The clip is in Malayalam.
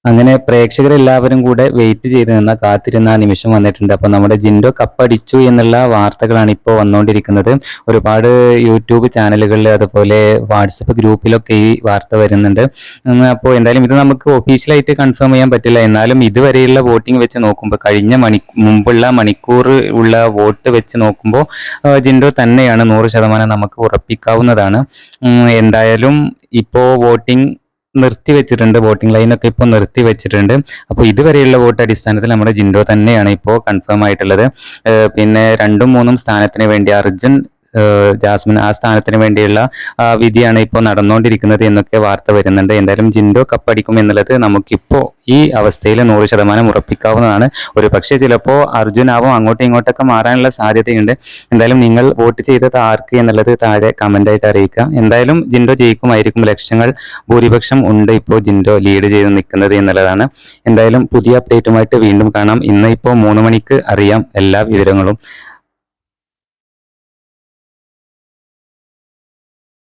അങ്ങനെ പ്രേക്ഷകരെല്ലാവരും കൂടെ വെയിറ്റ് ചെയ്ത് നിന്ന കാത്തിരുന്ന ആ നിമിഷം വന്നിട്ടുണ്ട്. അപ്പോൾ നമ്മുടെ ജിൻഡോ കപ്പടിച്ചു എന്നുള്ള വാർത്തകളാണ് ഇപ്പോൾ വന്നുകൊണ്ടിരിക്കുന്നത്. ഒരുപാട് യൂട്യൂബ് ചാനലുകളിൽ അതുപോലെ വാട്സപ്പ് ഗ്രൂപ്പിലൊക്കെ ഈ വാർത്ത വരുന്നുണ്ട്. അപ്പോൾ എന്തായാലും ഇത് നമുക്ക് ഒഫീഷ്യലായിട്ട് കൺഫേം ചെയ്യാൻ പറ്റില്ല. എന്നാലും ഇതുവരെയുള്ള വോട്ടിംഗ് വെച്ച് നോക്കുമ്പോൾ മുമ്പുള്ള മണിക്കൂർ ഉള്ള വോട്ട് വെച്ച് നോക്കുമ്പോൾ ജിൻഡോ തന്നെയാണ് 100% നമുക്ക് ഉറപ്പിക്കാവുന്നതാണ്. എന്തായാലും ഇപ്പോൾ നിർത്തിവെച്ചിട്ടുണ്ട്. വോട്ടിംഗ് ലൈനൊക്കെ ഇപ്പോൾ നിർത്തിവെച്ചിട്ടുണ്ട്. അപ്പോൾ ഇതുവരെയുള്ള വോട്ട് അടിസ്ഥാനത്തിൽ നമ്മുടെ ജിൻഡോ തന്നെയാണ് ഇപ്പോൾ കൺഫേം ആയിട്ടുള്ളത്. പിന്നെ 2ഉം 3ഉം സ്ഥാനത്തിന് വേണ്ടി അർജുൻ, ജാസ്മിൻ ആ സ്ഥാനത്തിന് വേണ്ടിയുള്ള വിധിയാണ് ഇപ്പോൾ നടന്നുകൊണ്ടിരിക്കുന്നത് എന്നൊക്കെ വാർത്ത വരുന്നുണ്ട്. എന്തായാലും ജിൻഡോ കപ്പടിക്കും എന്നുള്ളത് നമുക്കിപ്പോൾ ഈ അവസ്ഥയിൽ 100% ഉറപ്പിക്കാവുന്നതാണ്. ഒരു പക്ഷേ ചിലപ്പോൾ അർജുനാവും അങ്ങോട്ടും ഇങ്ങോട്ടൊക്കെ മാറാനുള്ള സാധ്യതയുണ്ട്. എന്തായാലും നിങ്ങൾ വോട്ട് ചെയ്തത് ആർക്ക് എന്നുള്ളത് താഴെ കമൻ്റായിട്ട് അറിയിക്കുക. എന്തായാലും ജിൻഡോ ജയിക്കുമായിരിക്കും. ലക്ഷങ്ങൾ ഭൂരിപക്ഷം ഉണ്ട് ഇപ്പോൾ ജിൻഡോ ലീഡ് ചെയ്ത് നിൽക്കുന്നത് എന്നുള്ളതാണ്. എന്തായാലും പുതിയ അപ്ഡേറ്റുമായിട്ട് വീണ്ടും കാണാം. ഇന്ന് ഇപ്പോൾ 3 മണിക്ക് അറിയാം എല്ലാ വിവരങ്ങളും.